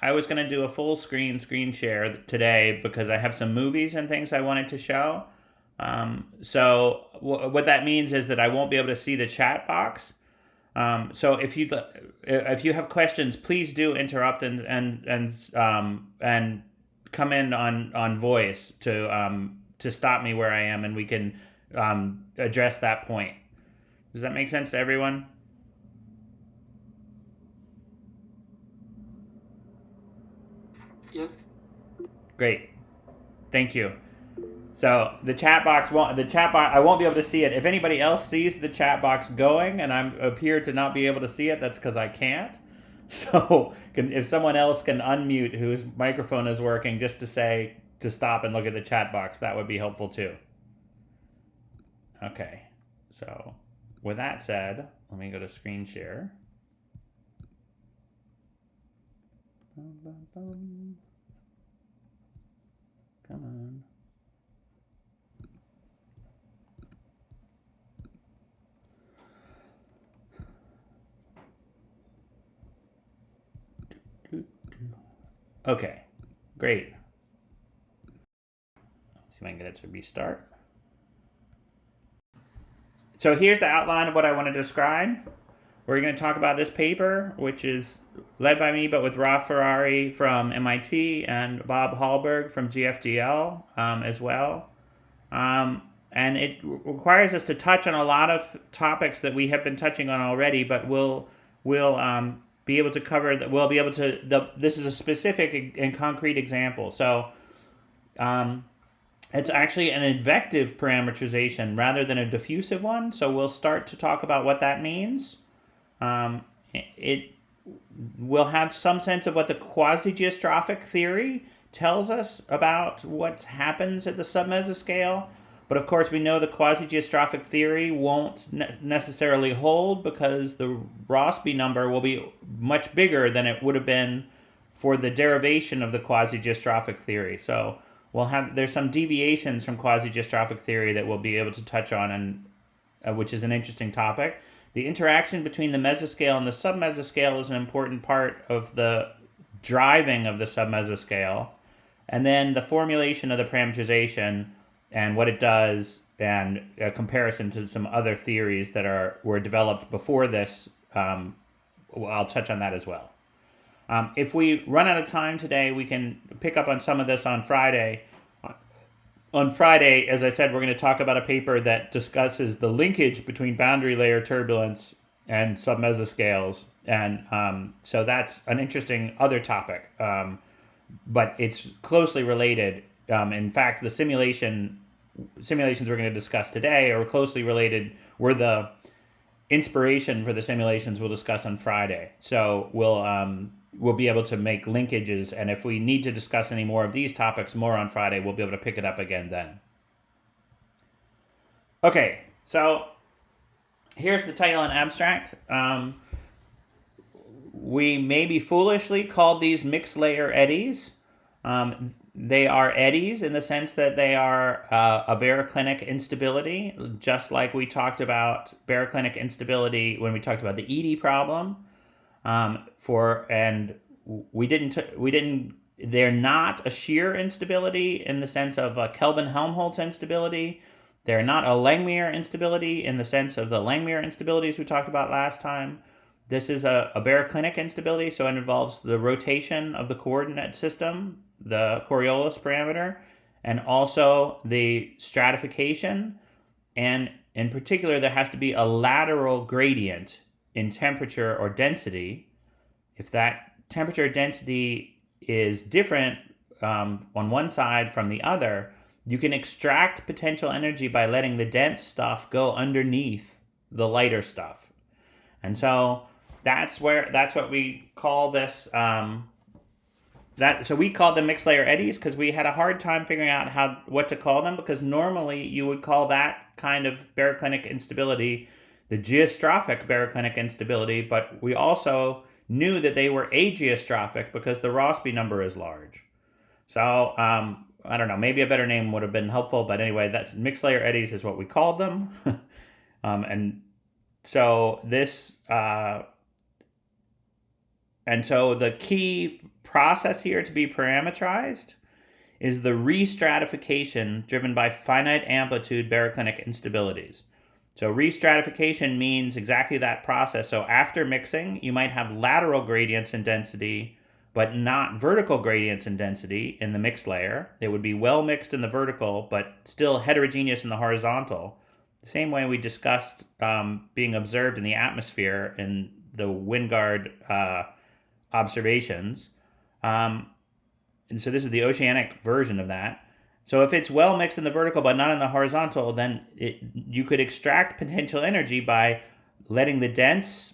I was going to do a full screen share today because I have some movies and things I wanted to show. So what that means is that I won't be able to see the chat box. So if you have questions, please do interrupt and come in on voice to stop me where I am, and we can address that point. Does that make sense to everyone? Yes. Great. Thank you. So the chat box I won't be able to see it. If anybody else sees the chat box going and I appear to not be able to see it, that's because I can't. So if someone else can unmute whose microphone is working just to say to stop and look at the chat box, that would be helpful too. Okay. So with that said, let me go to screen share. Come on. Okay, great. Let's see if I can get it to restart. So here's the outline of what I want to describe. We're going to talk about this paper, which is led by me, but with Ferrari from MIT and Bob Hallberg from GFDL as well. And it requires us to touch on a lot of topics that we have been touching on already, but we'll be able to cover that. We'll be able to. This is a specific and concrete example. So it's actually an advective parameterization rather than a diffusive one. So we'll start to talk about what that means. It will have some sense of what the quasi-geostrophic theory tells us about what happens at the submesoscale. But of course, we know the quasi-geostrophic theory won't necessarily hold because the Rossby number will be much bigger than it would have been for the derivation of the quasi-geostrophic theory. So there's some deviations from quasi-geostrophic theory that we'll be able to touch on, and which is an interesting topic. The interaction between the mesoscale and the submesoscale is an important part of the driving of the submesoscale. And then the formulation of the parameterization and what it does, and a comparison to some other theories that were developed before this. I'll touch on that as well. If we run out of time today, we can pick up on some of this on Friday. On Friday, as I said, we're going to talk about a paper that discusses the linkage between boundary layer turbulence and submesoscales. And so that's an interesting other topic, but it's closely related. In fact, the simulations we're going to discuss today are closely related, were the inspiration for the simulations we'll discuss on Friday. So we'll be able to make linkages, and if we need to discuss any more of these topics more on Friday, we'll be able to pick it up again then. Okay, so here's the title and abstract. We maybe foolishly called these mixed layer eddies. They are eddies in the sense that they are a baroclinic instability, just like we talked about baroclinic instability when we talked about the Edie problem. They're not a shear instability in the sense of a Kelvin-Helmholtz instability. They're not a Langmuir instability in the sense of the Langmuir instabilities we talked about last time. This is a baroclinic instability, so it involves the rotation of the coordinate system, the Coriolis parameter, and also the stratification. And in particular, there has to be a lateral gradient in temperature or density. If that temperature or density is different on one side from the other, you can extract potential energy by letting the dense stuff go underneath the lighter stuff. And so that's what we call this. So we called them mixed layer eddies because we had a hard time figuring out what to call them, because normally you would call that kind of baroclinic instability the geostrophic baroclinic instability, but we also knew that they were ageostrophic because the Rossby number is large. So I don't know, maybe a better name would have been helpful, but anyway, that's mixed layer eddies is what we called them. And so the key process here to be parameterized is the restratification driven by finite amplitude baroclinic instabilities. So restratification means exactly that process. So after mixing, you might have lateral gradients in density, but not vertical gradients in density in the mixed layer. It would be well mixed in the vertical, but still heterogeneous in the horizontal. The same way we discussed being observed in the atmosphere in the Wingard observations. And so this is the oceanic version of that. So if it's well mixed in the vertical but not in the horizontal, then you could extract potential energy by letting the dense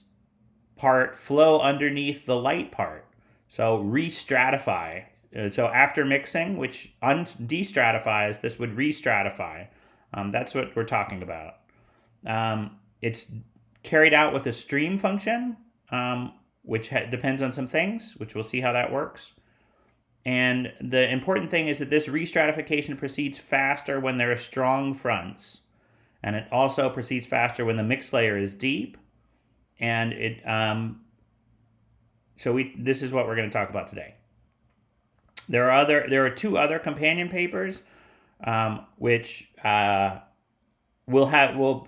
part flow underneath the light part. So restratify. So after mixing, which destratifies, this would restratify. That's what we're talking about. It's carried out with a stream function, which depends on some things, which we'll see how that works. And the important thing is that this restratification proceeds faster when there are strong fronts. And it also proceeds faster when the mixed layer is deep. And this is what we're going to talk about today. There are two other companion papers, which we'll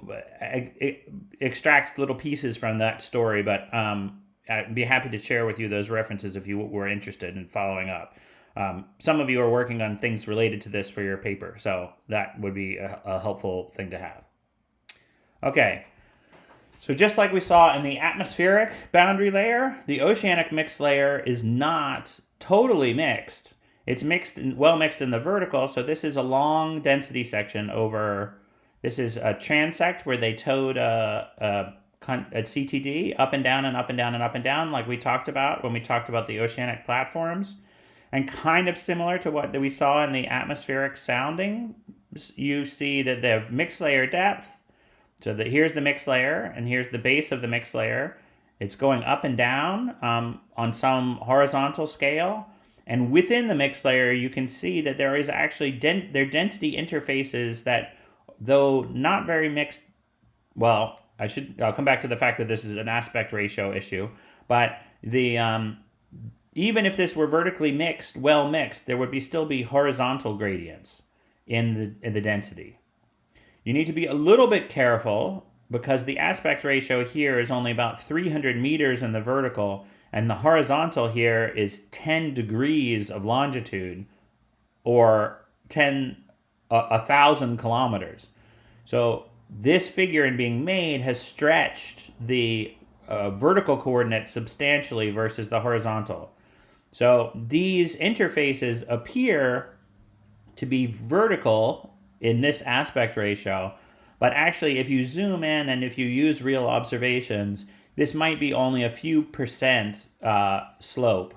extract little pieces from that story, but I'd be happy to share with you those references if you were interested in following up. Some of you are working on things related to this for your paper, so that would be a helpful thing to have. Okay, so just like we saw in the atmospheric boundary layer, the oceanic mix layer is not totally mixed. It's well mixed in the vertical, so this is a long density section over, this is a transect where they towed a CTD up and down and up and down and up and down, like we talked about when we talked about the oceanic platforms. And kind of similar to what we saw in the atmospheric sounding, you see that the mixed layer depth, so here's the mixed layer, and here's the base of the mixed layer. It's going up and down on some horizontal scale. And within the mixed layer, you can see that there is actually there are density interfaces that, though not very mixed, well, I'll come back to the fact that this is an aspect ratio issue, but even if this were vertically mixed, well mixed, there would still be horizontal gradients in the density. You need to be a little bit careful because the aspect ratio here is only about 300 meters in the vertical, and the horizontal here is 10 degrees of longitude, or 1,000 kilometers. So this figure in being made has stretched the vertical coordinate substantially versus the horizontal. So these interfaces appear to be vertical in this aspect ratio, but actually if you zoom in and if you use real observations, this might be only a few percent slope,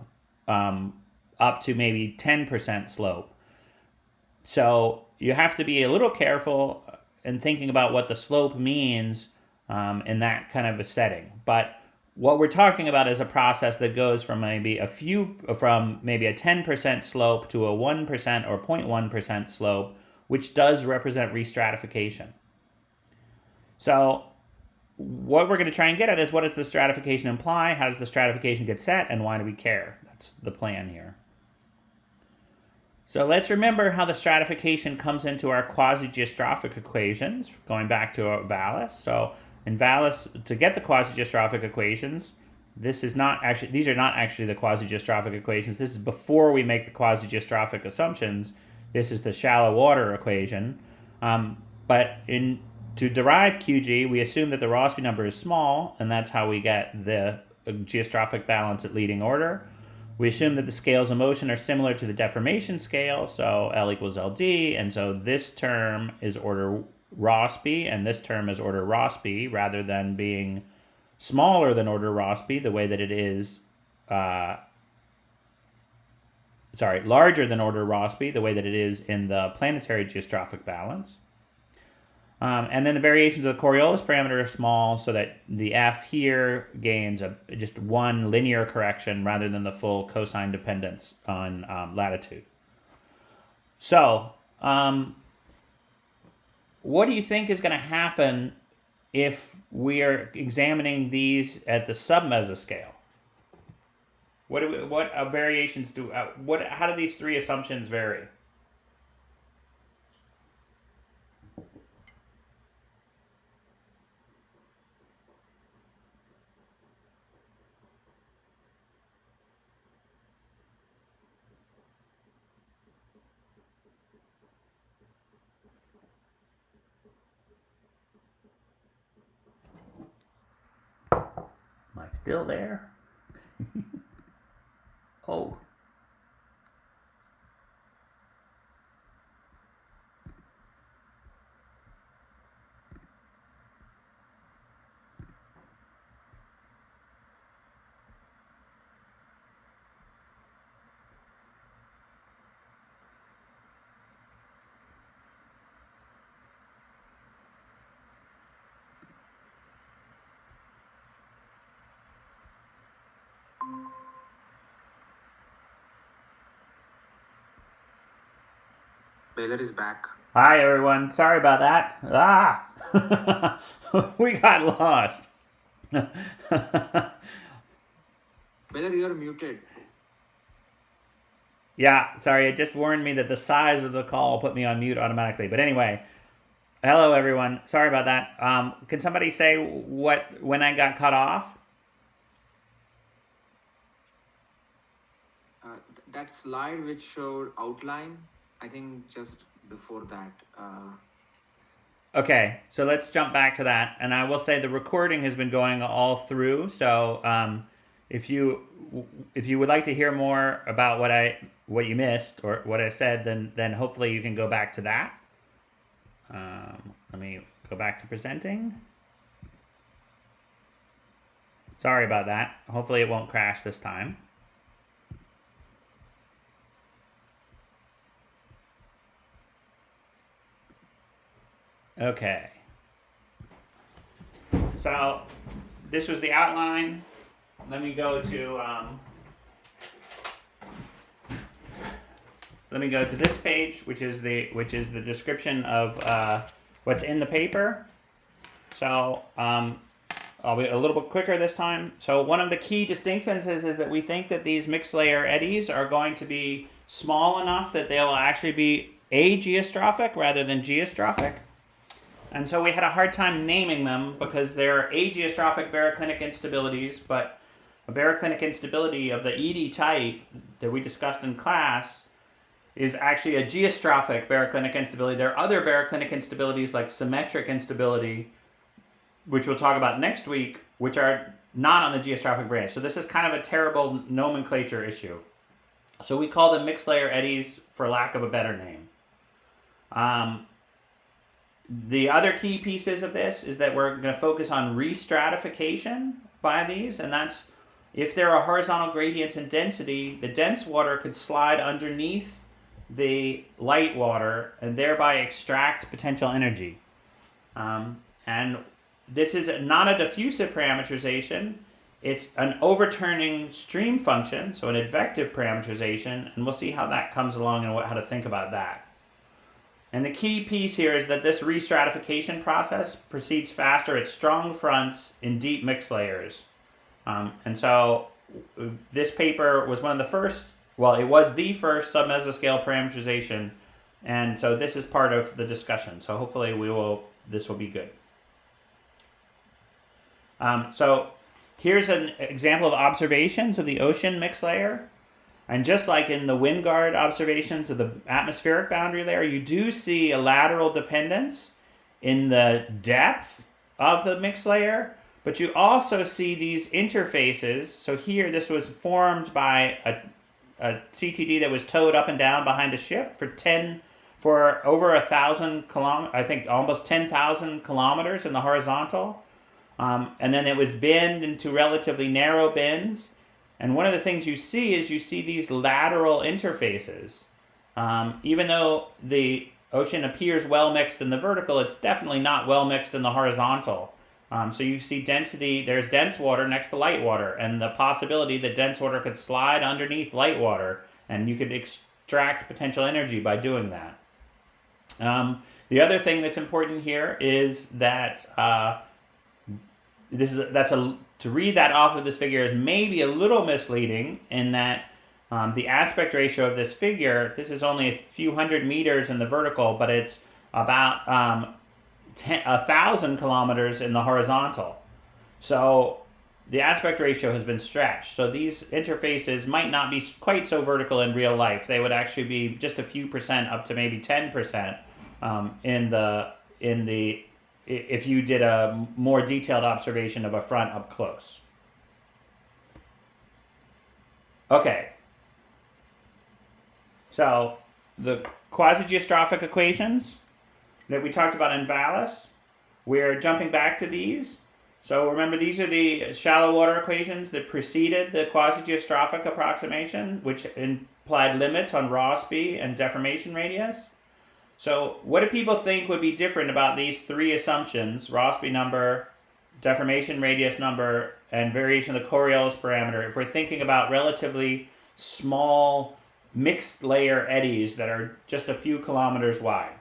up to maybe 10% slope. So you have to be a little careful in thinking about what the slope means in that kind of a setting. But what we're talking about is a process that goes from maybe a 10% slope to a 1% or 0.1% slope, which does represent restratification. So what we're going to try and get at is, what does the stratification imply? How does the stratification get set? And why do we care? That's the plan here. So let's remember how the stratification comes into our quasi-geostrophic equations, going back to Vallis. So in Vallis, to get the quasi-geostrophic equations, these are not actually the quasi-geostrophic equations. This is before we make the quasi-geostrophic assumptions. This is the shallow water equation. But to derive QG, we assume that the Rossby number is small, and that's how we get the geostrophic balance at leading order. We assume that the scales of motion are similar to the deformation scale, so L equals LD, and so this term is order Rossby, and this term is order Rossby, rather than being smaller than order Rossby, the way that it is, larger than order Rossby, the way that it is in the planetary geostrophic balance. And then the variations of the Coriolis parameter are small, so that the F here gains just one linear correction rather than the full cosine dependence on latitude. So, what do you think is going to happen if we are examining these at the submesoscale? What variations do? How do these three assumptions vary? Am I still there? Oh. Baylor is back. Hi everyone. Sorry about that. We got lost. Baylor, you're muted. Yeah, sorry. It just warned me that the size of the call put me on mute automatically. But anyway, hello everyone. Sorry about that. Can somebody say when I got cut off? That slide which showed outline, I think just before that. Okay, so let's jump back to that. And I will say the recording has been going all through. So if you would like to hear more about what you missed or what I said, then hopefully you can go back to that. Let me go back to presenting. Sorry about that. Hopefully it won't crash this time. Okay. So this was the outline. Let me go to this page, which is the description of what's in the paper. So I'll be a little bit quicker this time. So one of the key distinctions is that we think that these mixed layer eddies are going to be small enough that they'll actually be ageostrophic rather than geostrophic. And so we had a hard time naming them because they're ageostrophic baroclinic instabilities, but a baroclinic instability of the ED type that we discussed in class is actually a geostrophic baroclinic instability. There are other baroclinic instabilities like symmetric instability, which we'll talk about next week, which are not on the geostrophic branch. So this is kind of a terrible nomenclature issue. So we call them mixed layer eddies for lack of a better name. The other key pieces of this is that we're going to focus on restratification by these, and that's if there are horizontal gradients in density, the dense water could slide underneath the light water and thereby extract potential energy. And this is not a diffusive parameterization. It's an overturning stream function, so an advective parameterization, and we'll see how that comes along and how to think about that. And the key piece here is that this restratification process proceeds faster at strong fronts in deep mixed layers. And so this paper was one of the first, well, it was the first submesoscale parameterization. And so this is part of the discussion. So hopefully this will be good. So here's an example of observations of the ocean mixed layer. And just like in the wind guard observations of the atmospheric boundary layer, you do see a lateral dependence in the depth of the mixed layer, but you also see these interfaces. So here, this was formed by a CTD that was towed up and down behind a ship for over 1,000 kilometers, I think almost 10,000 kilometers in the horizontal. And then it was bent into relatively narrow bends. And one of the things you see is these lateral interfaces. Even though the ocean appears well mixed in the vertical, it's definitely not well mixed in the horizontal. So you see density, there's dense water next to light water, and the possibility that dense water could slide underneath light water, and you could extract potential energy by doing that. The other thing that's important here is that that's a to read that off of this figure is maybe a little misleading in that the aspect ratio of this figure, this is only a few hundred meters in the vertical, but it's about 1,000 kilometers in the horizontal. So the aspect ratio has been stretched. So these interfaces might not be quite so vertical in real life. They would actually be just a few percent up to maybe 10% if you did a more detailed observation of a front up close. Okay. So the quasi-geostrophic equations that we talked about in Vallis, we're jumping back to these. So remember, these are the shallow water equations that preceded the quasi-geostrophic approximation, which implied limits on Rossby and deformation radius. So what do people think would be different about these three assumptions, Rossby number, deformation radius number, and variation of the Coriolis parameter, if we're thinking about relatively small mixed layer eddies that are just a few kilometers wide?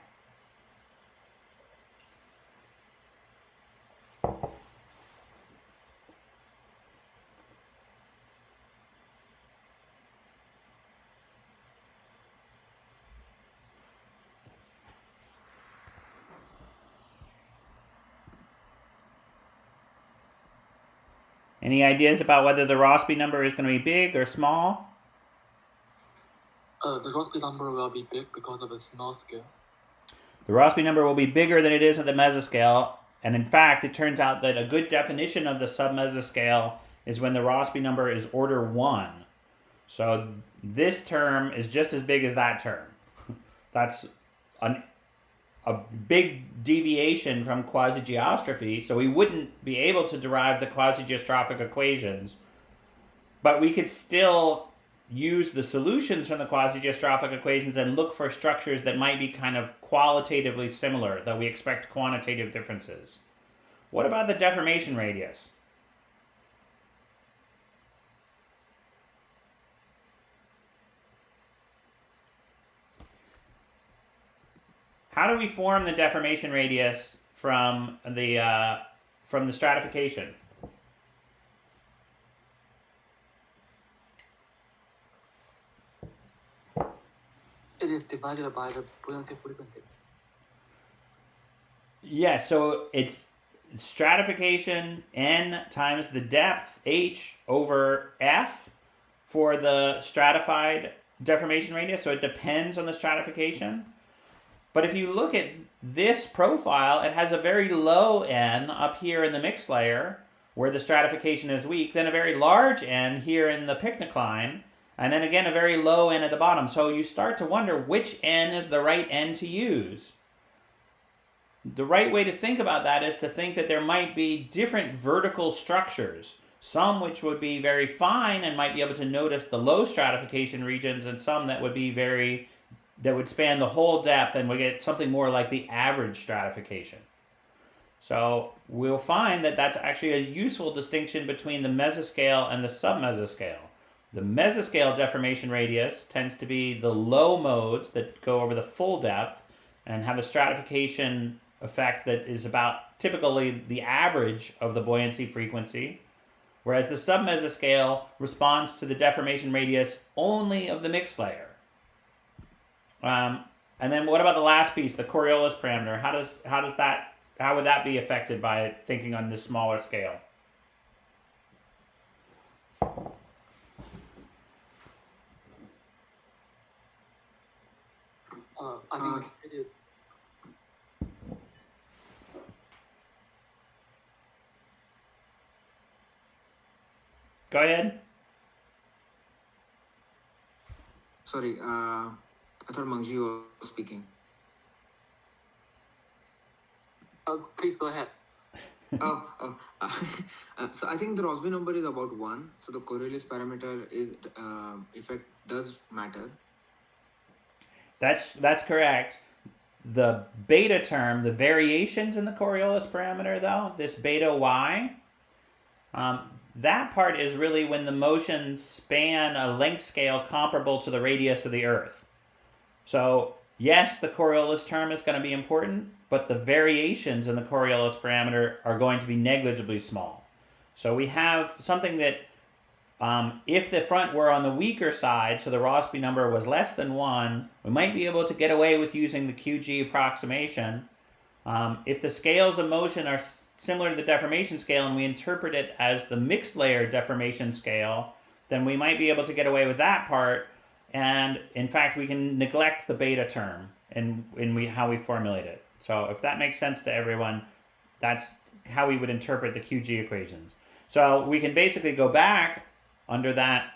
Any ideas about whether the Rossby number is going to be big or small? The Rossby number will be big because of the small scale. The Rossby number will be bigger than it is at the mesoscale, and in fact, it turns out that a good definition of the submesoscale is when the Rossby number is order 1. So this term is just as big as that term. That's a big deviation from quasi-geostrophy, so we wouldn't be able to derive the quasi-geostrophic equations, but we could still use the solutions from the quasi-geostrophic equations and look for structures that might be kind of qualitatively similar, though we expect quantitative differences. What about the deformation radius? How do we form the deformation radius from the stratification? It is divided by the buoyancy frequency. Yeah, so it's stratification n times the depth h over f for the stratified deformation radius, so it depends on the stratification. But if you look at this profile, it has a very low n up here in the mixed layer where the stratification is weak, then a very large n here in the pycnocline, and then again a very low n at the bottom. So you start to wonder which n is the right n to use. The right way to think about that is to think that there might be different vertical structures, some which would be very fine and might be able to notice the low stratification regions, and some that would be that would span the whole depth and would get something more like the average stratification. So we'll find that that's actually a useful distinction between the mesoscale and the submesoscale. The mesoscale deformation radius tends to be the low modes that go over the full depth and have a stratification effect that is about typically the average of the buoyancy frequency, whereas the submesoscale responds to the deformation radius only of the mixed layer. And then what about the last piece, the Coriolis parameter? How would that be affected by thinking on this smaller scale? I think it is. Go ahead. Sorry, I thought Mangji was speaking. Please go ahead. So I think the Rossby number is about 1. So the Coriolis parameter effect does matter. That's correct. The beta term, the variations in the Coriolis parameter, though, this beta y, that part is really when the motions span a length scale comparable to the radius of the Earth. So yes, the Coriolis term is going to be important, but the variations in the Coriolis parameter are going to be negligibly small. So we have something that if the front were on the weaker side, so the Rossby number was less than 1, we might be able to get away with using the QG approximation. If the scales of motion are similar to the deformation scale and we interpret it as the mixed layer deformation scale, then we might be able to get away with that part. And in fact, we can neglect the beta term in how we formulate it. So if that makes sense to everyone, that's how we would interpret the QG equations. So we can basically go back under that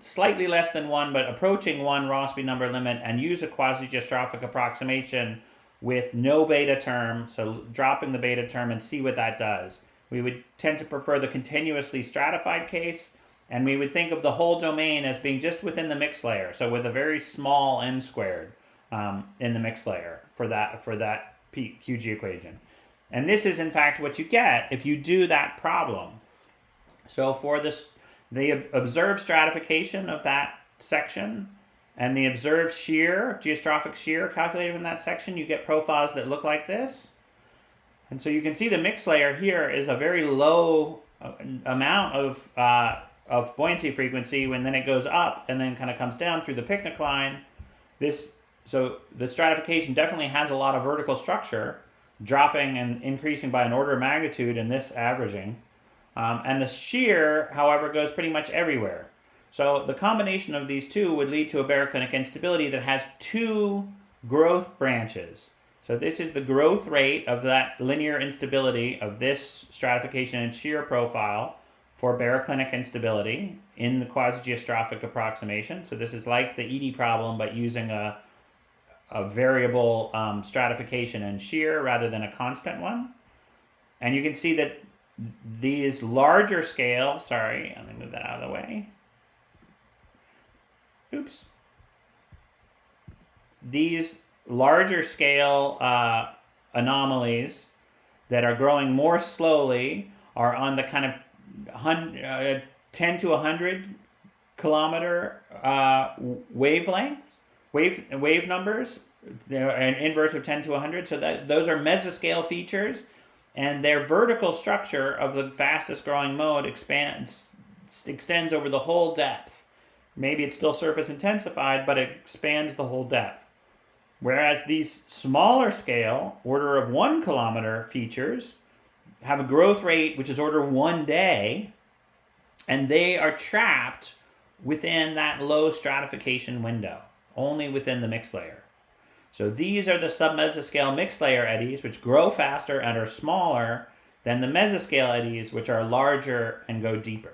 slightly less than 1 but approaching 1 Rossby number limit and use a quasi-geostrophic approximation with no beta term, so dropping the beta term, and see what that does. We would tend to prefer the continuously stratified case, and we would think of the whole domain as being just within the mix layer, so with a very small n squared in the mix layer for that QG equation. And this is in fact what you get if you do that problem. So for this, the observed stratification of that section and the observed shear, geostrophic shear calculated from that section, you get profiles that look like this. And so you can see the mix layer here is a very low amount of buoyancy frequency, when then it goes up and then kind of comes down through the picnic line. So the stratification definitely has a lot of vertical structure, dropping and increasing by an order of magnitude in this averaging. And the shear, however, goes pretty much everywhere. So the combination of these two would lead to a baroclinic instability that has 2 growth branches. So this is the growth rate of that linear instability of this stratification and shear profile for baroclinic instability in the quasi-geostrophic approximation. So this is like the ED problem, but using a variable stratification and shear rather than a constant one. And you can see that these larger scale, sorry, let me move that out of the way. Oops. These larger scale anomalies that are growing more slowly are on the kind of 10 to 100 kilometer wavelength, wave numbers, an inverse of 10 to 100. So those are mesoscale features, and their vertical structure of the fastest growing mode extends over the whole depth. Maybe it's still surface intensified, but it expands the whole depth. Whereas these smaller scale, order of 1 kilometer features have a growth rate which is order 1 day, and they are trapped within that low stratification window, only within the mix layer. So these are the submesoscale mix layer eddies, which grow faster and are smaller than the mesoscale eddies, which are larger and go deeper.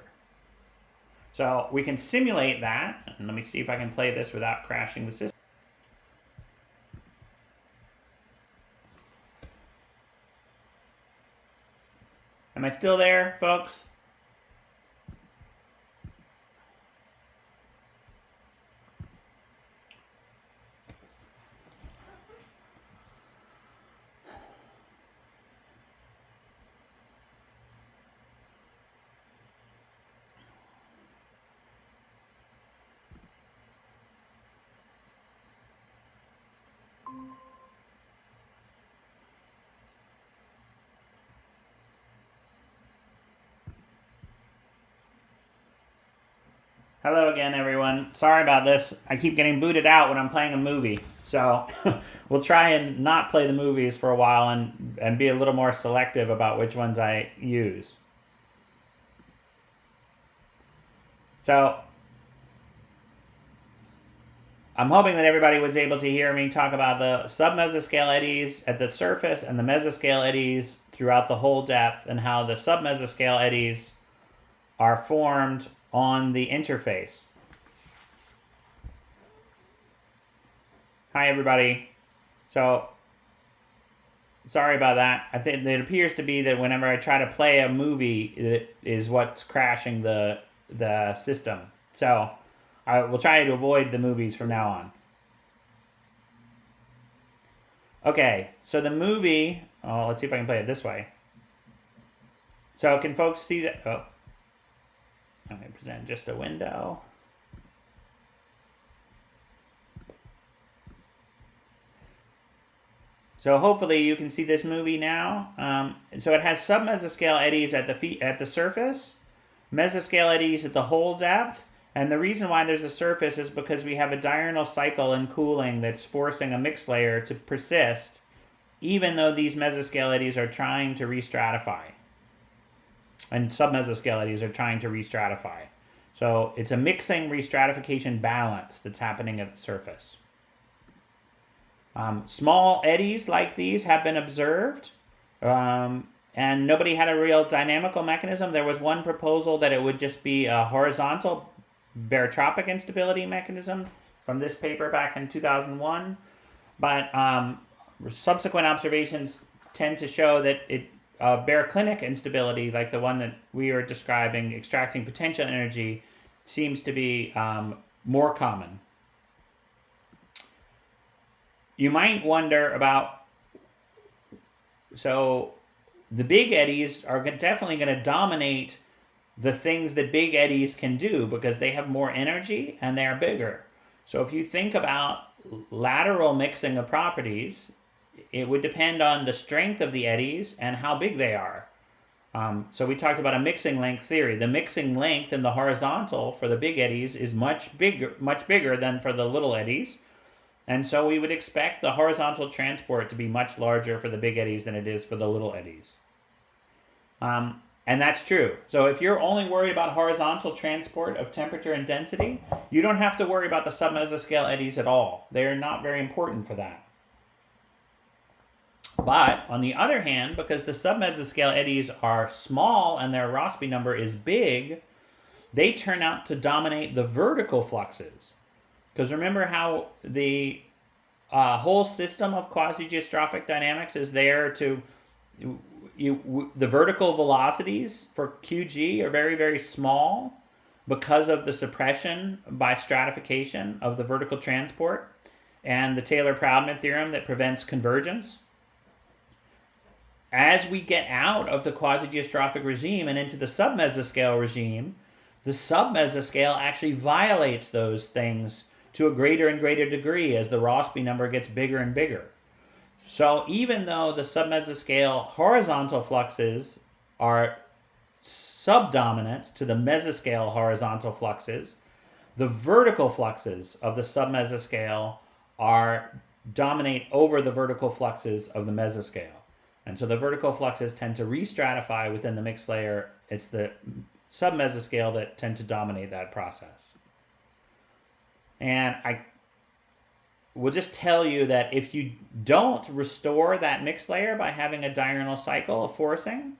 So we can simulate that, and let me see if I can play this without crashing the system. Am I still there, folks? Hello again, everyone. Sorry about this. I keep getting booted out when I'm playing a movie. So we'll try and not play the movies for a while and be a little more selective about which ones I use. So I'm hoping that everybody was able to hear me talk about the submesoscale eddies at the surface and the mesoscale eddies throughout the whole depth, and how the submesoscale eddies are formed on the interface. Hi, everybody. So, sorry about that. I think it appears to be that whenever I try to play a movie, it is what's crashing the system. So, I will try to avoid the movies from now on. Okay, so the movie, let's see if I can play it this way. So can folks see that? Oh, I'm going to present just a window. So hopefully you can see this movie now. So it has sub-mesoscale eddies at the surface, mesoscale eddies at the hole depth, and the reason why there's a surface is because we have a diurnal cycle in cooling that's forcing a mix layer to persist, even though these mesoscale eddies are trying to restratify, and submesoscale eddies are trying to restratify. So it's a mixing restratification balance that's happening at the surface. Small eddies like these have been observed, and nobody had a real dynamical mechanism. There was one proposal that it would just be a horizontal barotropic instability mechanism from this paper back in 2001, but subsequent observations tend to show that baroclinic instability, like the one that we are describing, extracting potential energy, seems to be more common. You might wonder about, so the big eddies are definitely going to dominate the things that big eddies can do because they have more energy and they're bigger. So if you think about lateral mixing of properties, it would depend on the strength of the eddies and how big they are. So we talked about a mixing length theory. The mixing length in the horizontal for the big eddies is much bigger than for the little eddies. And so we would expect the horizontal transport to be much larger for the big eddies than it is for the little eddies. And that's true. So if you're only worried about horizontal transport of temperature and density, you don't have to worry about the submesoscale eddies at all. They're not very important for that. But on the other hand, because the submesoscale eddies are small and their Rossby number is big, they turn out to dominate the vertical fluxes. Because remember how the whole system of quasi-geostrophic dynamics is there to... the vertical velocities for QG are very, very small because of the suppression by stratification of the vertical transport and the Taylor-Proudman theorem that prevents convergence. As we get out of the quasi-geostrophic regime and into the submesoscale regime, the submesoscale actually violates those things to a greater and greater degree as the Rossby number gets bigger and bigger. So even though the submesoscale horizontal fluxes are subdominant to the mesoscale horizontal fluxes, the vertical fluxes of the submesoscale dominate over the vertical fluxes of the mesoscale. And so the vertical fluxes tend to restratify within the mixed layer. It's the submesoscale that tend to dominate that process. And I will just tell you that if you don't restore that mixed layer by having a diurnal cycle of forcing,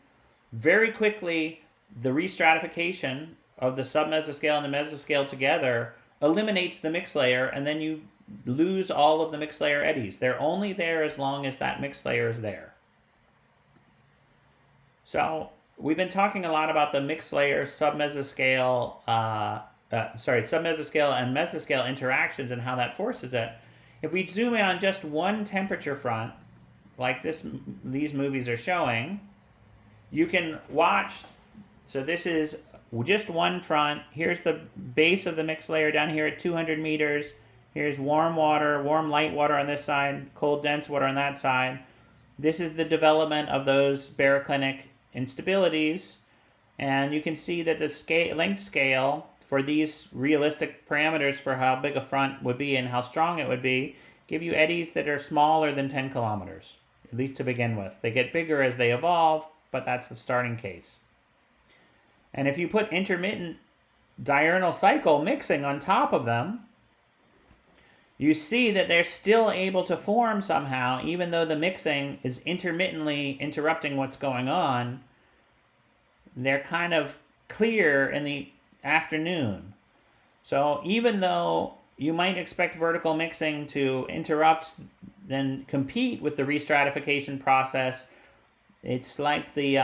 very quickly the restratification of the submesoscale and the mesoscale together eliminates the mixed layer, and then you lose all of the mixed layer eddies. They're only there as long as that mixed layer is there. So we've been talking a lot about the mixed layer submesoscale and mesoscale interactions and how that forces it. If we zoom in on just one temperature front, like these movies are showing, you can watch. So this is just one front. Here's the base of the mixed layer down here at 200 meters. Here's warm water, warm light water on this side, cold dense water on that side. This is the development of those baroclinic instabilities. And you can see that the length scale for these realistic parameters for how big a front would be and how strong it would be give you eddies that are smaller than 10 kilometers, at least to begin with. They get bigger as they evolve, but that's the starting case. And if you put intermittent diurnal cycle mixing on top of them, you see that they're still able to form somehow, even though the mixing is intermittently interrupting what's going on. They're kind of clear in the afternoon. So even though you might expect vertical mixing to interrupt and compete with the restratification process, it's like the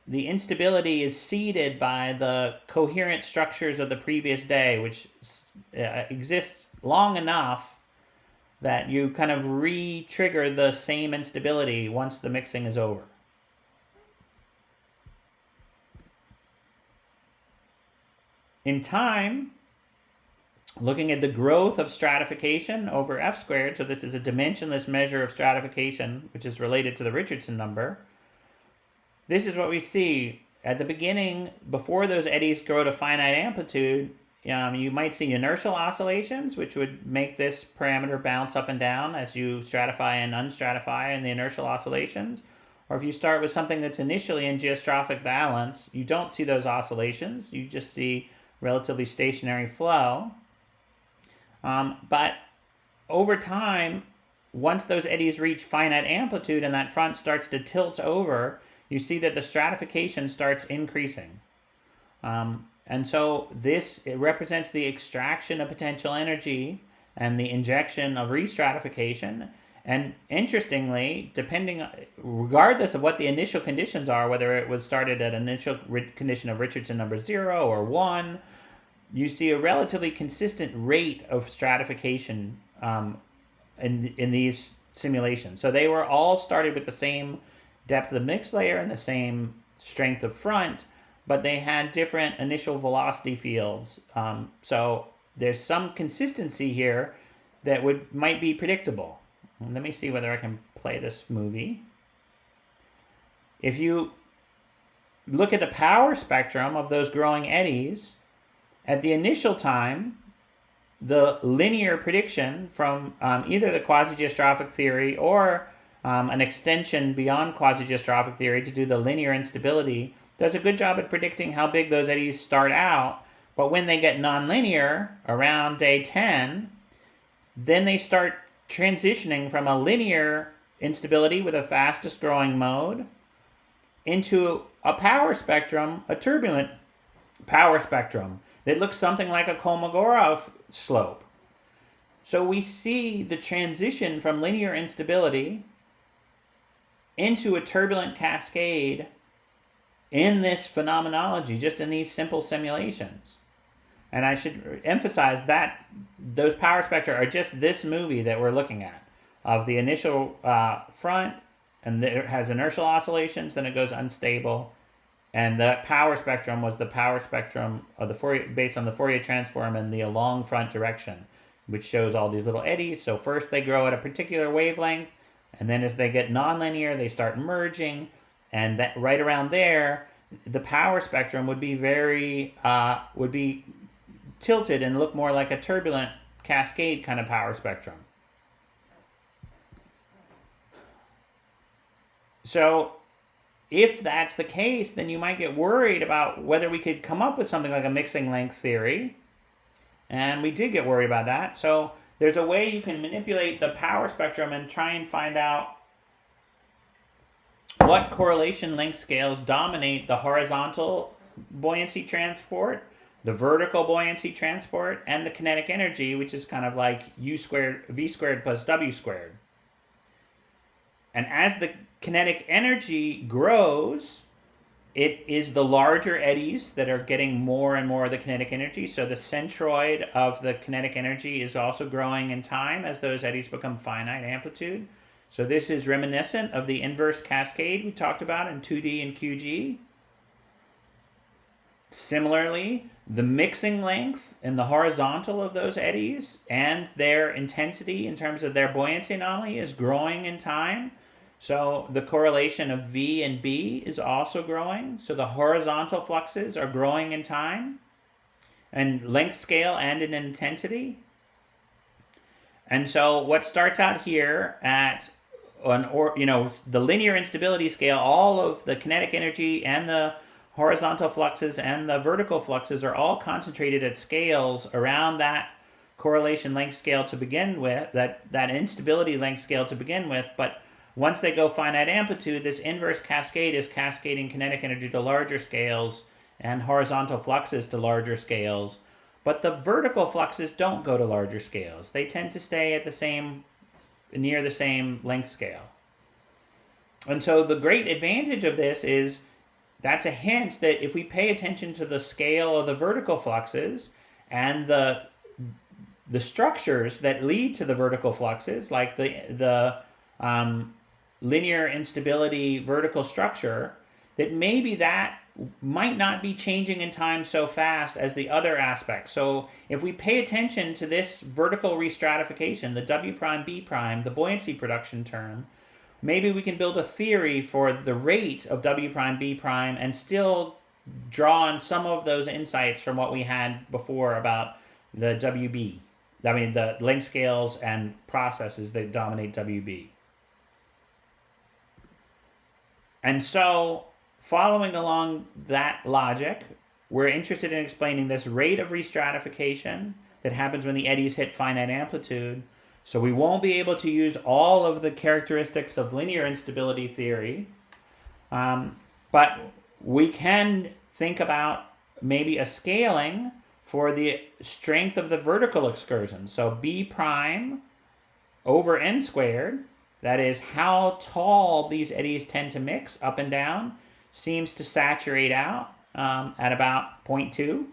instability is seeded by the coherent structures of the previous day, which exists long enough that you kind of re-trigger the same instability once the mixing is over. In time, looking at the growth of stratification over f squared, so this is a dimensionless measure of stratification, which is related to the Richardson number, this is what we see. At the beginning, before those eddies grow to finite amplitude, you might see inertial oscillations, which would make this parameter bounce up and down as you stratify and unstratify in the inertial oscillations. Or if you start with something that's initially in geostrophic balance, you don't see those oscillations. You just see relatively stationary flow. But over time, once those eddies reach finite amplitude and that front starts to tilt over, you see that the stratification starts increasing. And so it represents the extraction of potential energy and the injection of restratification. And interestingly, regardless of what the initial conditions are, whether it was started at an initial condition of Richardson number 0 or 1, you see a relatively consistent rate of stratification in these simulations. So they were all started with the same depth of mix layer and the same strength of front, but they had different initial velocity fields. So there's some consistency here that might be predictable. Let me see whether I can play this movie. If you look at the power spectrum of those growing eddies, at the initial time, the linear prediction from either the quasi-geostrophic theory or an extension beyond quasi-geostrophic theory to do the linear instability does a good job at predicting how big those eddies start out. But when they get nonlinear around day 10, then they start transitioning from a linear instability with a fastest growing mode into a power spectrum, a turbulent power spectrum that looks something like a Kolmogorov slope. So we see the transition from linear instability into a turbulent cascade in this phenomenology, just in these simple simulations. And I should emphasize that those power spectra are just this movie that we're looking at, of the initial front, and it has inertial oscillations, then it goes unstable. And that power spectrum was the power spectrum of the Fourier, based on the Fourier transform in the along front direction, which shows all these little eddies. So first they grow at a particular wavelength, and then as they get nonlinear, they start merging. And that right around there, the power spectrum would be tilted and look more like a turbulent cascade kind of power spectrum. So if that's the case, then you might get worried about whether we could come up with something like a mixing length theory. And we did get worried about that. So there's a way you can manipulate the power spectrum and try and find out what correlation length scales dominate the horizontal buoyancy transport, the vertical buoyancy transport, and the kinetic energy, which is kind of like v squared plus w squared. And as the kinetic energy grows, it is the larger eddies that are getting more and more of the kinetic energy. So the centroid of the kinetic energy is also growing in time as those eddies become finite amplitude. So this is reminiscent of the inverse cascade we talked about in 2D and QG. Similarly, the mixing length in the horizontal of those eddies and their intensity in terms of their buoyancy anomaly is growing in time. So the correlation of V and B is also growing. So the horizontal fluxes are growing in time and length scale and in intensity. And so what starts out here at the linear instability scale, all of the kinetic energy and the horizontal fluxes and the vertical fluxes are all concentrated at scales around that correlation length scale to begin with, that instability length scale to begin with. But once they go finite amplitude, this inverse cascade is cascading kinetic energy to larger scales and horizontal fluxes to larger scales. But the vertical fluxes don't go to larger scales. They tend to stay at near the same length scale. And so the great advantage of this is that's a hint that if we pay attention to the scale of the vertical fluxes and the structures that lead to the vertical fluxes, like the linear instability vertical structure, that maybe that might not be changing in time so fast as the other aspects. So if we pay attention to this vertical restratification, the W prime B prime, the buoyancy production term, maybe we can build a theory for the rate of W prime B prime and still draw on some of those insights from what we had before about the WB. I mean, the length scales and processes that dominate WB. And so, following along that logic, we're interested in explaining this rate of restratification that happens when the eddies hit finite amplitude. So we won't be able to use all of the characteristics of linear instability theory, but we can think about maybe a scaling for the strength of the vertical excursion. So B prime over n squared, that is how tall these eddies tend to mix up and down, seems to saturate out at about 0.2.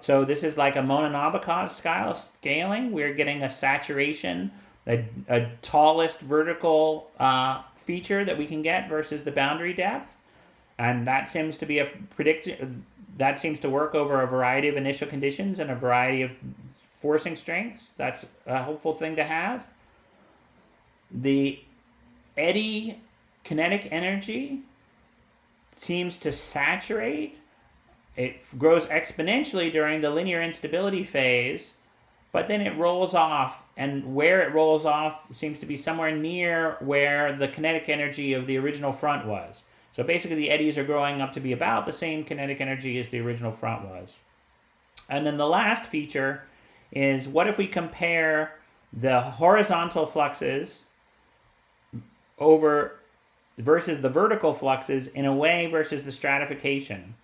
So this is like a Mononabokov style scaling. We're getting a saturation, a tallest vertical feature that we can get versus the boundary depth. And that seems to be that seems to work over a variety of initial conditions and a variety of forcing strengths. That's a helpful thing to have. The eddy kinetic energy seems to saturate. It grows exponentially during the linear instability phase, but then it rolls off, and where it rolls off seems to be somewhere near where the kinetic energy of the original front was. So basically the eddies are growing up to be about the same kinetic energy as the original front was. And then the last feature is, what if we compare the horizontal fluxes over versus the vertical fluxes in a way versus the stratification.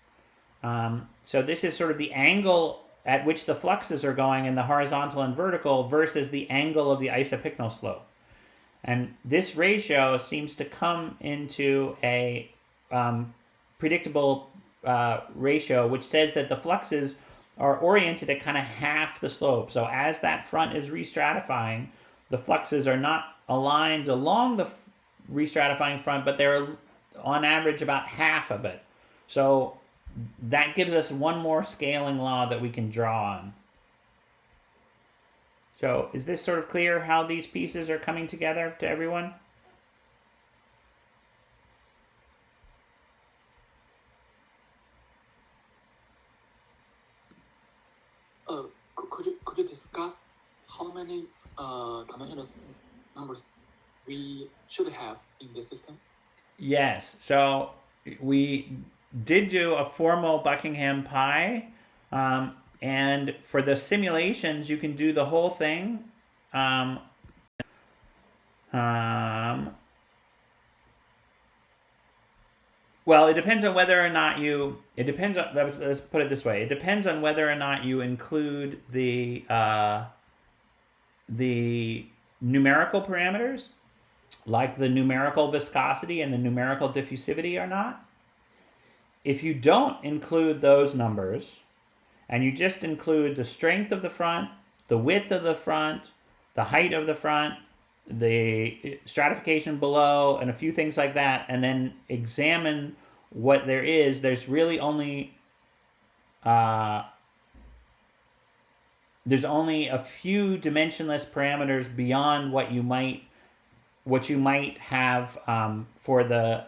So this is sort of the angle at which the fluxes are going in the horizontal and vertical versus the angle of the isopycnal slope. And this ratio seems to come into a predictable ratio, which says that the fluxes are oriented at kind of half the slope. So as that front is restratifying, the fluxes are not aligned along the restratifying front, but they're on average about half of it. So that gives us one more scaling law that we can draw on. So is this sort of clear how these pieces are coming together to everyone? Could you discuss how many dimensional numbers we should have in the system? Yes. So we did do a formal Buckingham pi, and for the simulations, you can do the whole thing. Well, it depends on whether or not you. It depends on. Let's put it this way. It depends on whether or not you include the numerical parameters, like the numerical viscosity and the numerical diffusivity, or not. If you don't include those numbers, and you just include the strength of the front, the width of the front, the height of the front, the stratification below, and a few things like that, and then examine what there is, there's really only there's only a few dimensionless parameters beyond what you might have for the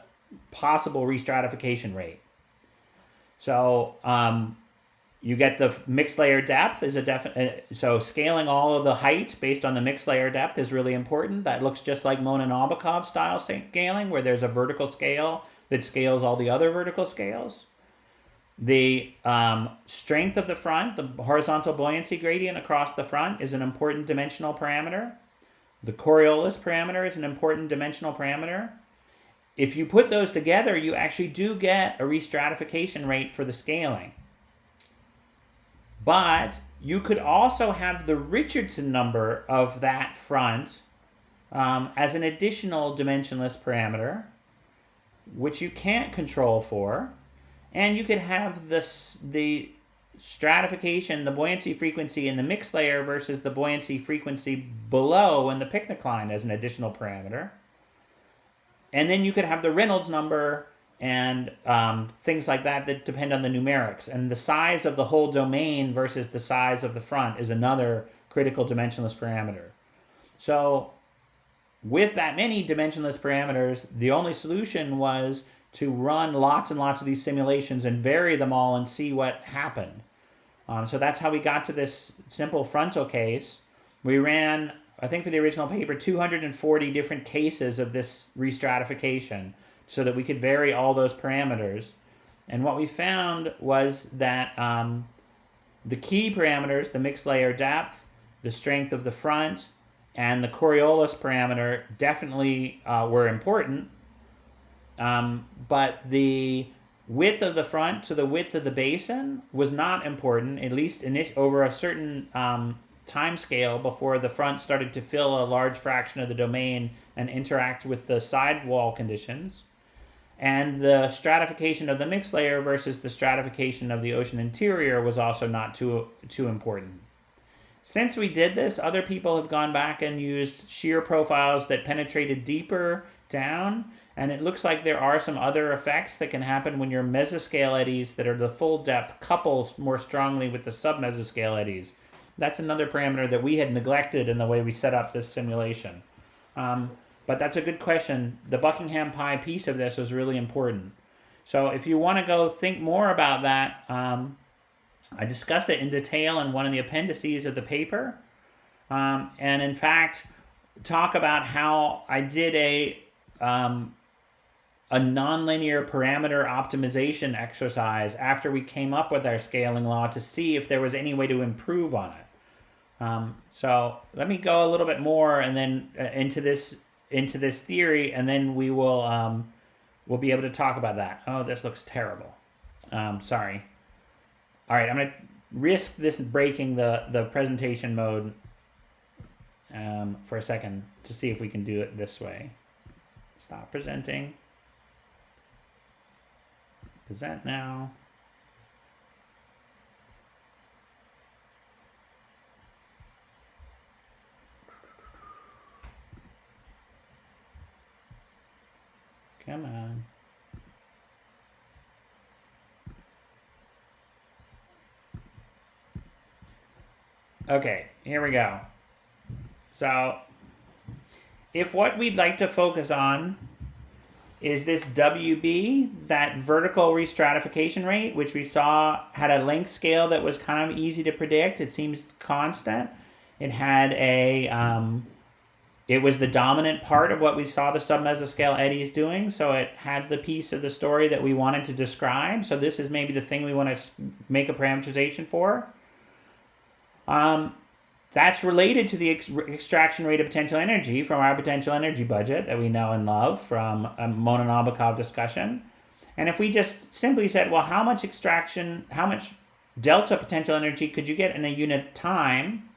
possible restratification rate. So you get the mixed layer depth is a definite. So scaling all of the heights based on the mixed layer depth is really important. That looks just like Mononabokov style scaling, where there's a vertical scale that scales all the other vertical scales. The strength of the front, the horizontal buoyancy gradient across the front, is an important dimensional parameter. The Coriolis parameter is an important dimensional parameter. If you put those together, you actually do get a restratification rate for the scaling. But you could also have the Richardson number of that front as an additional dimensionless parameter, which you can't control for. And you could have the stratification, the buoyancy frequency in the mixed layer versus the buoyancy frequency below in the picnicline as an additional parameter. And then you could have the Reynolds number and things like that that depend on the numerics. And the size of the whole domain versus the size of the front is another critical dimensionless parameter. So with that many dimensionless parameters, the only solution was to run lots and lots of these simulations and vary them all and see what happened. So that's how we got to this simple frontal case. We ran, I think for the original paper, 240 different cases of this restratification so that we could vary all those parameters. And what we found was that the key parameters, the mixed layer depth, the strength of the front, and the Coriolis parameter definitely were important. But the width of the front to the width of the basin was not important, at least over a certain time scale before the front started to fill a large fraction of the domain and interact with the sidewall conditions. And the stratification of the mixed layer versus the stratification of the ocean interior was also not too important. Since we did this, other people have gone back and used shear profiles that penetrated deeper down, and it looks like there are some other effects that can happen when your mesoscale eddies that are the full depth couple more strongly with the submesoscale eddies. That's another parameter that we had neglected in the way we set up this simulation. But that's a good question. The Buckingham Pi piece of this was really important. So if you want to go think more about that, I discuss it in detail in one of the appendices of the paper. And in fact, talk about how I did a nonlinear parameter optimization exercise after we came up with our scaling law to see if there was any way to improve on it. So let me go a little bit more and then into this theory, and then we will we'll be able to talk about that. Oh, this looks terrible. Sorry. All right, I'm going to risk this breaking the presentation mode for a second to see if we can do it this way. Stop presenting. Present now. Come on. Okay, here we go. So, if what we'd like to focus on is this WB, that vertical restratification rate, which we saw had a length scale that was kind of easy to predict. It seems constant. It had it was the dominant part of what we saw the submesoscale eddies doing, so it had the piece of the story that we wanted to describe. So this is maybe the thing we want to make a parameterization for. That's related to the extraction rate of potential energy from our potential energy budget that we know and love from a Mononabokov discussion. And if we just simply said, well, how much delta potential energy could you get in a unit time,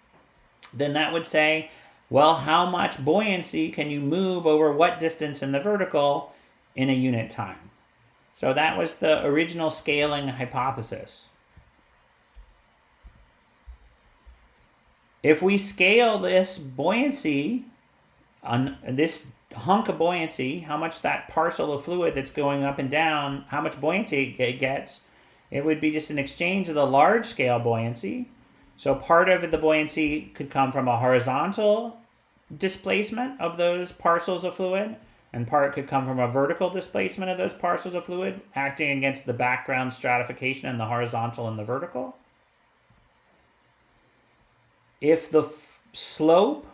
then that would say, well, how much buoyancy can you move over what distance in the vertical in a unit time? So that was the original scaling hypothesis. If we scale this buoyancy, this hunk of buoyancy, how much that parcel of fluid that's going up and down, how much buoyancy it gets, it would be just an exchange of the large scale buoyancy. So part of the buoyancy could come from a horizontal displacement of those parcels of fluid, and part could come from a vertical displacement of those parcels of fluid, acting against the background stratification in the horizontal and the vertical. If the slope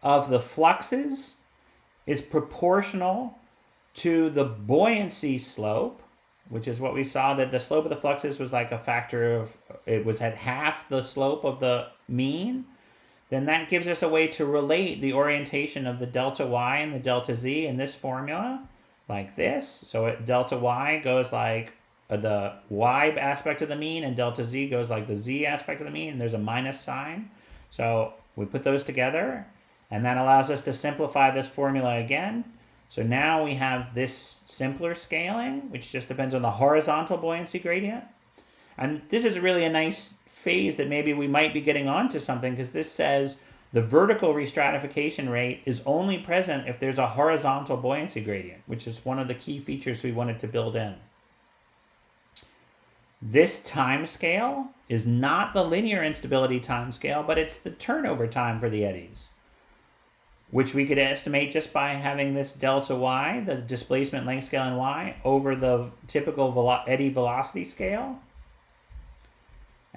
of the fluxes is proportional to the buoyancy slope, which is what we saw, that the slope of the fluxes was like a factor of, it was at half the slope of the mean, then that gives us a way to relate the orientation of the delta y and the delta z in this formula, like this. So delta y goes like the y aspect of the mean, and delta z goes like the z aspect of the mean, and there's a minus sign. So we put those together, and that allows us to simplify this formula again. So now we have this simpler scaling, which just depends on the horizontal buoyancy gradient. And this is really a nice phase that maybe we might be getting onto something, because this says The vertical restratification rate is only present if there's a horizontal buoyancy gradient, which is one of the key features we wanted to build in. This time scale is not the linear instability time scale, but it's the turnover time for the eddies, which we could estimate just by having this delta y, the displacement length scale in y, over the typical eddy velocity scale.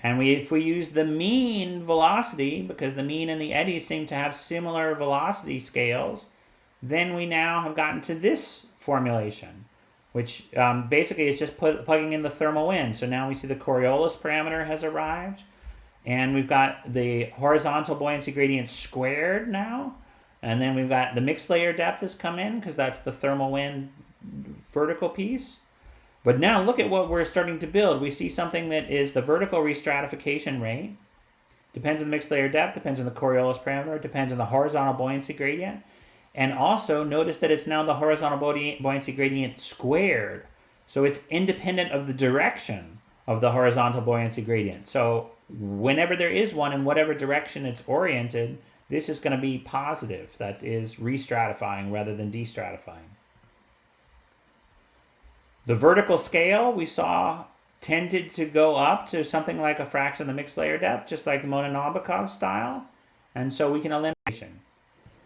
And if we use the mean velocity, because the mean and the eddies seem to have similar velocity scales, then we now have gotten to this formulation, which basically is just plugging in the thermal wind. So now we see the Coriolis parameter has arrived, and we've got the horizontal buoyancy gradient squared now, and then we've got the mixed layer depth has come in because that's the thermal wind vertical piece. But now look at what we're starting to build. We see something that is the vertical restratification rate. Depends on the mixed layer depth, depends on the Coriolis parameter, depends on the horizontal buoyancy gradient. And also notice that it's now the horizontal buoyancy gradient squared. So it's independent of the direction of the horizontal buoyancy gradient. So whenever there is one in whatever direction it's oriented, this is going to be positive. That is restratifying rather than destratifying. The vertical scale we saw tended to go up to something like a fraction of the mixed layer depth, just like the Mononabokov style. And so we can eliminate.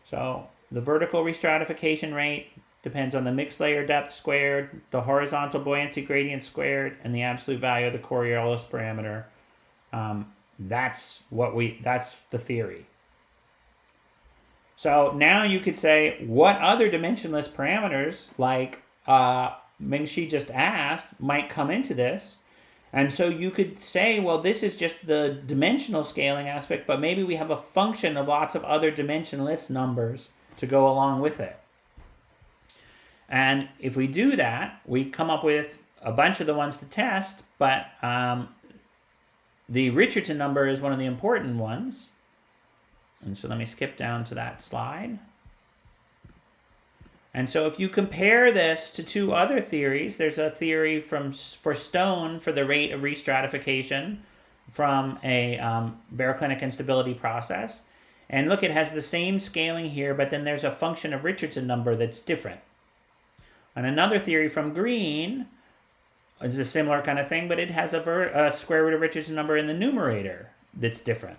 So the vertical restratification rate depends on the mixed layer depth squared, the horizontal buoyancy gradient squared, and the absolute value of the Coriolis parameter. That's the theory. So now you could say, what other dimensionless parameters, like Mingxi just asked, might come into this? And so you could say, well, this is just the dimensional scaling aspect, but maybe we have a function of lots of other dimensionless numbers to go along with it. And if we do that, we come up with a bunch of the ones to test, but the Richardson number is one of the important ones. And so let me skip down to that slide. And so if you compare this to two other theories, there's a theory for Stone for the rate of restratification from a baroclinic instability process. And look, it has the same scaling here, but then there's a function of Richardson number that's different. And another theory from Green is a similar kind of thing, but it has a square root of Richardson number in the numerator that's different.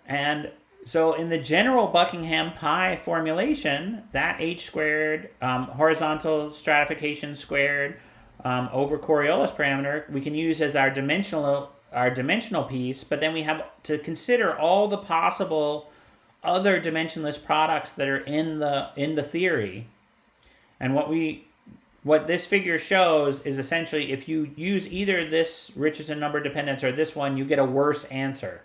And so in the general Buckingham pi formulation, that h squared, horizontal stratification squared over Coriolis parameter, we can use as our dimensional piece, but then we have to consider all the possible other dimensionless products that are in the theory. And what this figure shows is essentially if you use either this Richardson number dependence or this one, you get a worse answer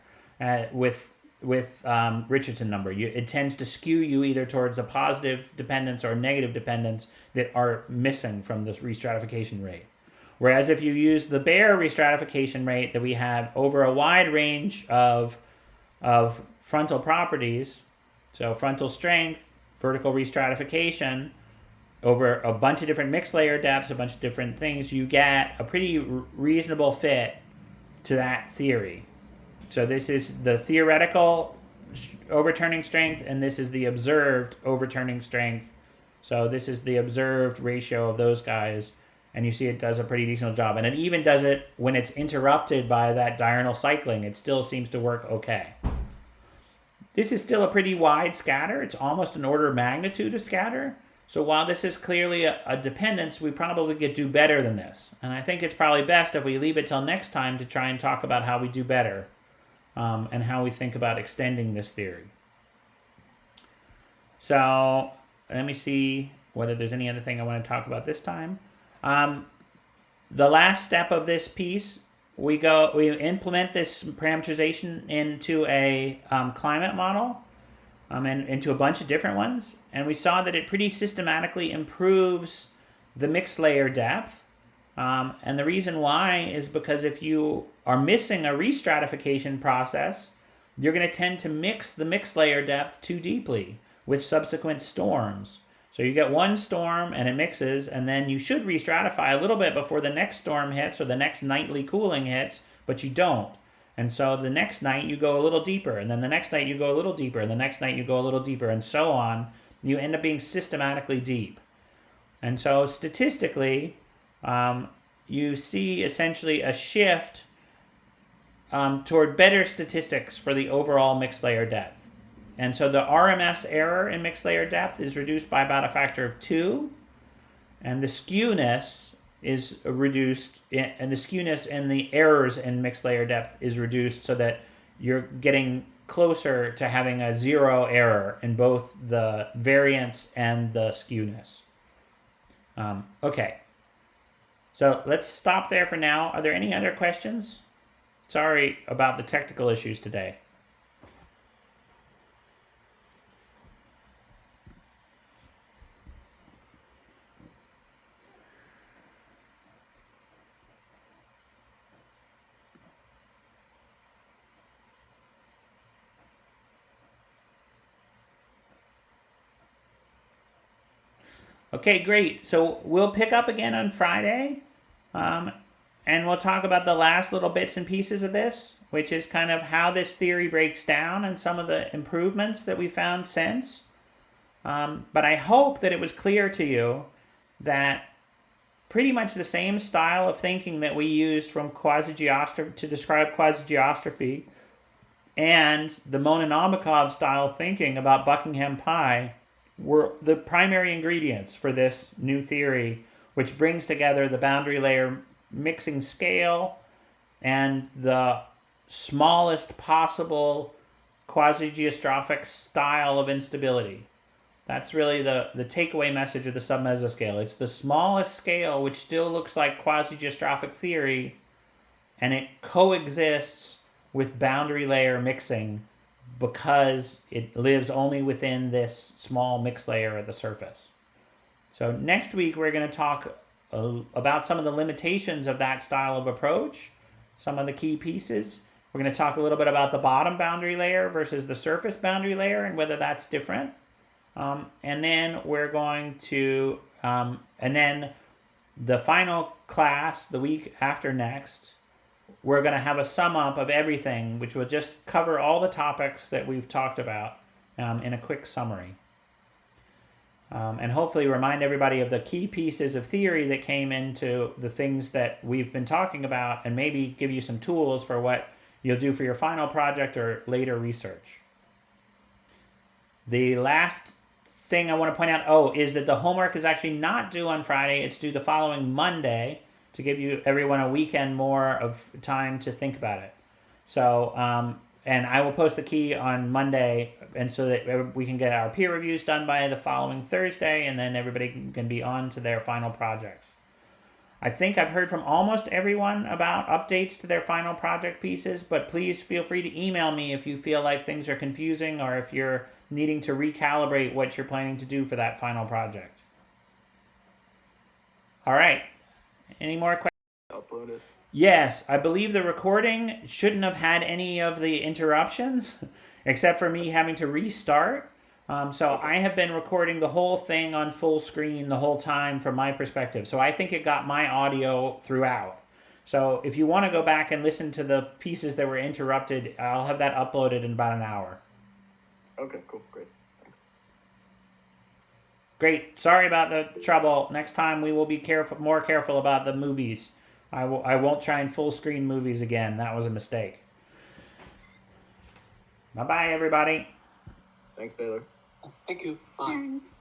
with Richardson number. It tends to skew you either towards a positive dependence or negative dependence that are missing from this restratification rate. Whereas if you use the bare restratification rate that we have over a wide range of frontal properties, so frontal strength, vertical restratification, over a bunch of different mixed layer depths, a bunch of different things, you get a pretty reasonable fit to that theory. So this is the theoretical overturning strength, and this is the observed overturning strength. So this is the observed ratio of those guys, and you see it does a pretty decent job. And it even does it when it's interrupted by that diurnal cycling. It still seems to work okay. This is still a pretty wide scatter. It's almost an order of magnitude of scatter. So while this is clearly a dependence, we probably could do better than this. And I think it's probably best if we leave it till next time to try and talk about how we do better. And how we think about extending this theory. So let me see whether there's any other thing I want to talk about this time. The last step of this piece, we implement this parameterization into a climate model and into a bunch of different ones. And we saw that it pretty systematically improves the mixed layer depth. And the reason why is because if you are missing a restratification process, you're going to tend to mix the mixed layer depth too deeply with subsequent storms. So you get one storm and it mixes, and then you should restratify a little bit before the next storm hits or the next nightly cooling hits, but you don't. And so the next night you go a little deeper, and then the next night you go a little deeper, and the next night you go a little deeper, and so on. You end up being systematically deep. And so statistically, you see essentially a shift toward better statistics for the overall mixed layer depth. And so the RMS error in mixed layer depth is reduced by about a factor of 2, and the skewness is reduced, and the skewness and the errors in mixed layer depth is reduced so that you're getting closer to having a 0 error in both the variance and the skewness. Okay, so let's stop there for now. Are there any other questions? Sorry about the technical issues today. Okay, great. So we'll pick up again on Friday, and we'll talk about the last little bits and pieces of this, which is kind of how this theory breaks down and some of the improvements that we found since. But I hope that it was clear to you that pretty much the same style of thinking that we used from quasi-geostrophy to describe quasi-geostrophy and the Mononomikov style thinking about Buckingham pi were the primary ingredients for this new theory, which brings together the boundary layer mixing scale and the smallest possible quasi-geostrophic style of instability. That's really the takeaway message of the submesoscale. It's the smallest scale, which still looks like quasi-geostrophic theory, and it coexists with boundary layer mixing because it lives only within this small mixed layer at the surface. So next week we're going to talk about some of the limitations of that style of approach, some of the key pieces. We're going to talk a little bit about the bottom boundary layer versus the surface boundary layer and whether that's different. And then we're going to, and then the final class, the week after next, we're going to have a sum up of everything, which will just cover all the topics that we've talked about in a quick summary. And hopefully remind everybody of the key pieces of theory that came into the things that we've been talking about, and maybe give you some tools for what you'll do for your final project or later research. The last thing I want to point out, is that the homework is actually not due on Friday. It's due the following Monday, to give you everyone a weekend more of time to think about it. So, and I will post the key on Monday, and so that we can get our peer reviews done by the following Thursday, and then everybody can be on to their final projects. I think I've heard from almost everyone about updates to their final project pieces, but please feel free to email me if you feel like things are confusing or if you're needing to recalibrate what you're planning to do for that final project. All right. Any more questions? Uploaded. Yes, I believe the recording shouldn't have had any of the interruptions, except for me having to restart. So I have been recording the whole thing on full screen the whole time from my perspective. So I think it got my audio throughout. So if you want to go back and listen to the pieces that were interrupted, I'll have that uploaded in about an hour. Okay, cool, great. Great. Sorry about the trouble. Next time we will be more careful about the movies. I won't try and full screen movies again. That was a mistake. Bye-bye, everybody. Thanks, Baylor. Thank you. Bye. Thanks.